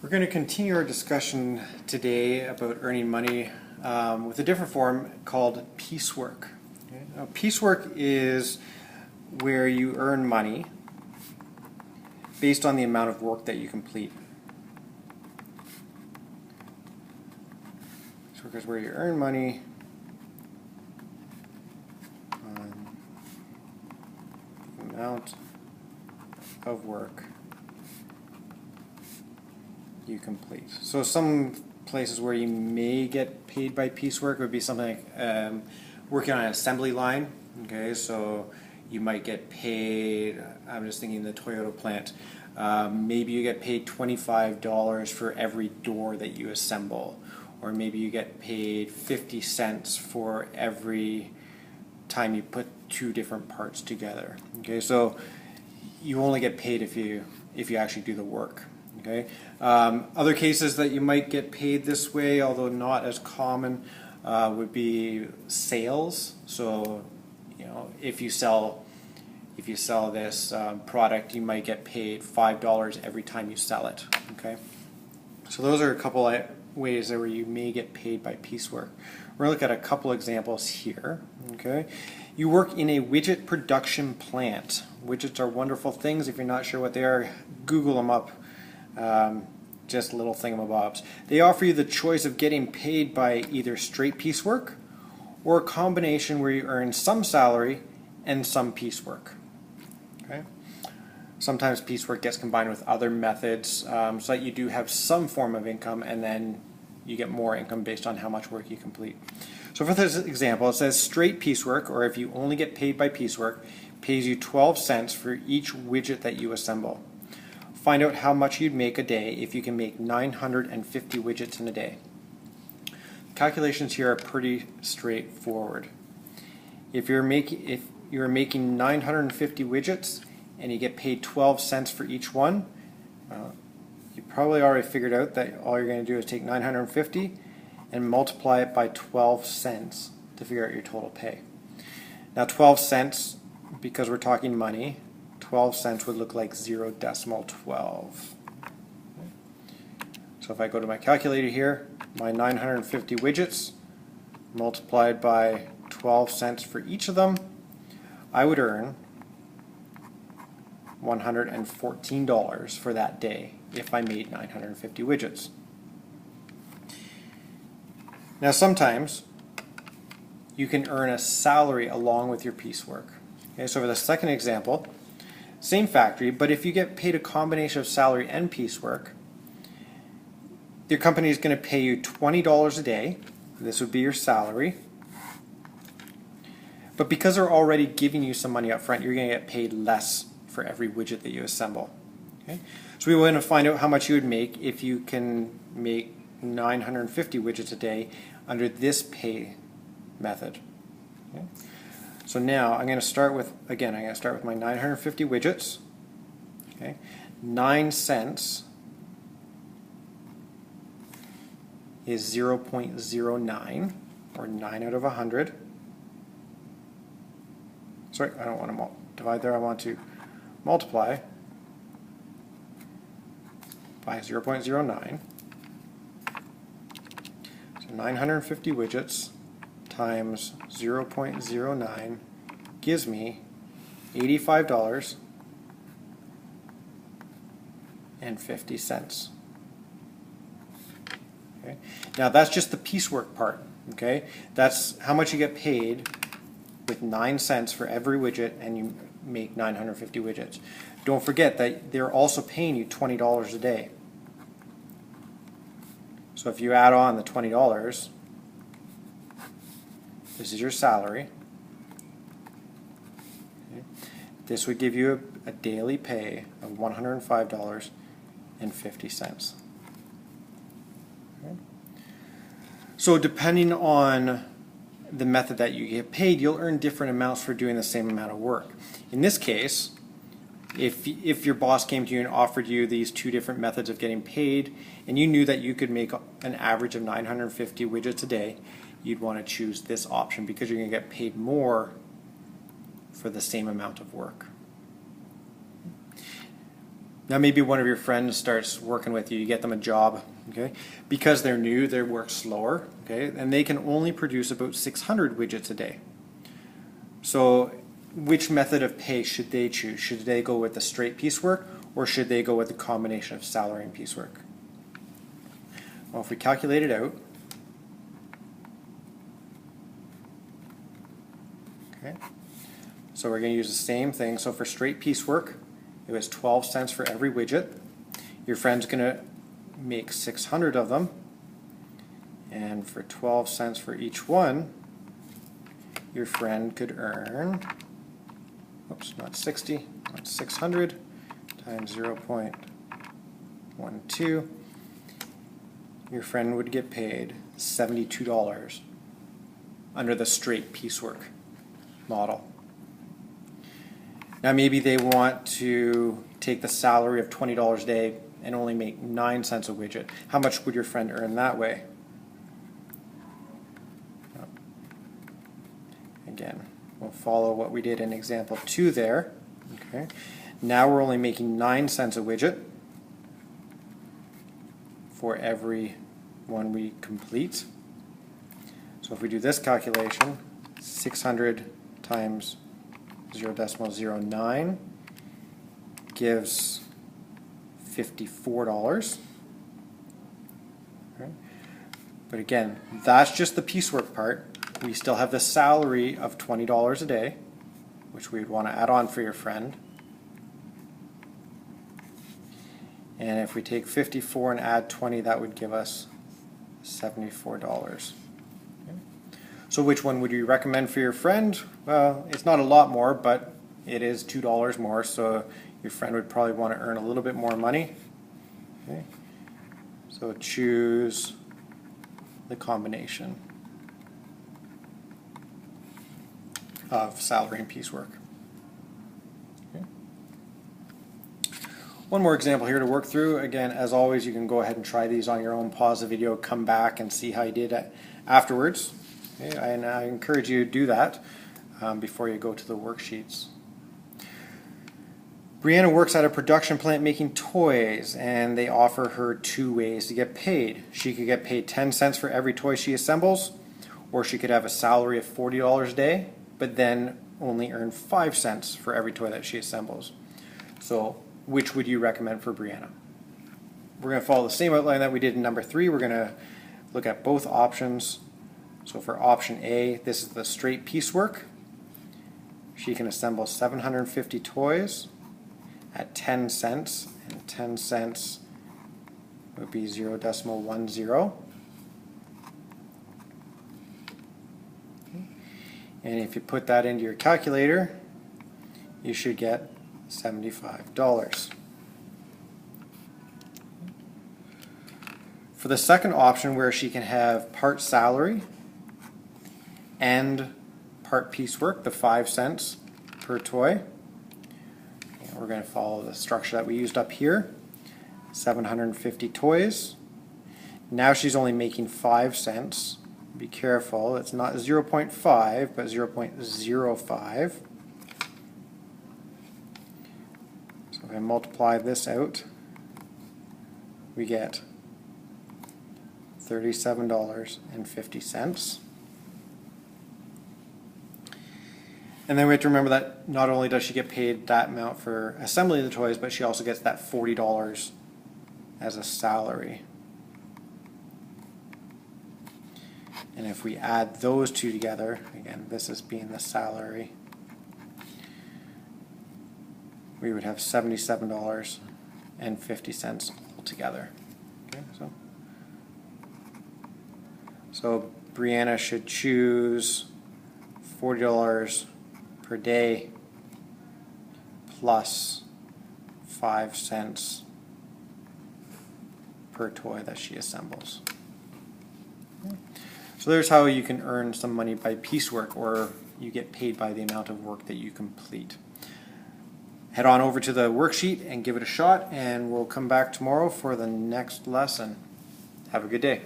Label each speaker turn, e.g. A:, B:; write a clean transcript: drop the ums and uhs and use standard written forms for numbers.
A: We're going to continue our discussion today about earning money with a different form called piecework. Okay? Now, piecework is where you earn money based on the amount of work that you complete. Piecework is where you earn money on the amount of work you complete. So some places where you may get paid by piecework would be something like working on an assembly line. Okay, so you might get paid, I'm just thinking the Toyota plant, maybe you get paid $25 for every door that you assemble, or maybe you get paid 50 cents for every time you put two different parts together. Okay, so you only get paid if you actually do the work. Okay. Other cases that you might get paid this way, although not as common, would be sales. So, you know, if you sell this product, you might get paid $5 every time you sell it. Okay. So those are a couple of ways where you may get paid by piecework. We're going to look at a couple examples here. Okay. You work in a widget production plant. Widgets are wonderful things. If you're not sure what they are, Google them up. Just little thingamabobs. They offer you the choice of getting paid by either straight piecework or a combination where you earn some salary and some piecework. Okay. Sometimes piecework gets combined with other methods so that you do have some form of income, and then you get more income based on how much work you complete. So for this example, it says straight piecework, or if you only get paid by piecework, pays you 12 cents for each widget that you assemble. Find out how much you'd make a day if you can make 950 widgets in a day. Calculations here are pretty straightforward. If you're making 950 widgets and you get paid 12 cents for each one, you probably already figured out that all you're going to do is take 950 and multiply it by 12 cents to figure out your total pay. Now 12 cents, because we're talking money, 12 cents would look like 0.12. So if I go to my calculator here, my 950 widgets multiplied by 12 cents for each of them, I would earn $114 for that day if I made 950 widgets. Now sometimes you can earn a salary along with your piecework. Okay, so for the second example, same factory, but if you get paid a combination of salary and piecework, your company is going to pay you $20 a day. This would be your salary. But because they're already giving you some money up front, you're going to get paid less for every widget that you assemble. Okay? So we want to find out how much you would make if you can make 950 widgets a day under this pay method. Okay? So now I'm going to start with, again, I'm going to start with my 950 widgets. Okay, 9 cents is 0.09, or 9 out of 100. Sorry, I don't want to divide there. I want to multiply by 0.09. So 950 widgets times 0.09 gives me $85.50. Okay. Now that's just the piecework part. Okay, that's how much you get paid with 9 cents for every widget, and you make 950 widgets. Don't forget that they're also paying you $20 a day. So if you add on the $20, this is your salary. Okay. This would give you a daily pay of $105.50. Okay. So depending on the method that you get paid, you'll earn different amounts for doing the same amount of work. In this case, if your boss came to you and offered you these two different methods of getting paid, and you knew that you could make an average of 950 widgets a day, you'd want to choose this option because you're going to get paid more for the same amount of work. Now maybe one of your friends starts working with you, you get them a job, okay? Because they're new, they work slower, okay? And they can only produce about 600 widgets a day. So which method of pay should they choose? Should they go with the straight piecework, or should they go with the combination of salary and piecework? Well, if we calculate it out, okay, so we're going to use the same thing. So for straight piecework, it was 12 cents for every widget. Your friend's going to make 600 of them, and for 12 cents for each one, your friend could earn, oops, not 60, not 600 times 0.12. Your friend would get paid $72 under the straight piecework model. Now maybe they want to take the salary of $20 a day and only make 9 cents a widget. How much would your friend earn that way? Again, we'll follow what we did in example 2 there. Okay. Now we're only making 9 cents a widget for every one we complete. So if we do this calculation, 600 times 0.09 gives $54. Okay. But again, that's just the piecework part. We still have the salary of $20 a day, which we'd want to add on for your friend. And if we take 54 and add 20, that would give us $74. So which one would you recommend for your friend? Well, it's not a lot more, but it is $2 more, so your friend would probably want to earn a little bit more money. Okay. So choose the combination of salary and piecework. Okay. One more example here to work through. Again, as always, you can go ahead and try these on your own, pause the video, come back and see how you did it afterwards. Okay, and I encourage you to do that before you go to the worksheets. Brianna works at a production plant making toys, and they offer her 2 ways to get paid. She could get paid 10 cents for every toy she assembles, or she could have a salary of $40 a day, but then only earn 5 cents for every toy that she assembles. So which would you recommend for Brianna? We're going to follow the same outline that we did in number 3. We're going to look at both options. So for option A, this is the straight piecework. She can assemble 750 toys at 10 cents, and 10 cents would be 0.10. And if you put that into your calculator, you should get $75. For the second option, where she can have part salary and part piecework, the 5 cents per toy, we're going to follow the structure that we used up here. 750 toys. Now she's only making 5 cents. Be careful, it's not 0.5 but 0.05. So if I multiply this out, we get $37.50. And then we have to remember that not only does she get paid that amount for assembling the toys, but she also gets that $40 as a salary. And if we add those two together, again, this is being the salary, we would have $77.50 altogether. Okay, so Brianna should choose $40 per day plus 5 cents per toy that she assembles. So there's how you can earn some money by piecework, or you get paid by the amount of work that you complete. Head on over to the worksheet and give it a shot, and we'll come back tomorrow for the next lesson. Have a good day.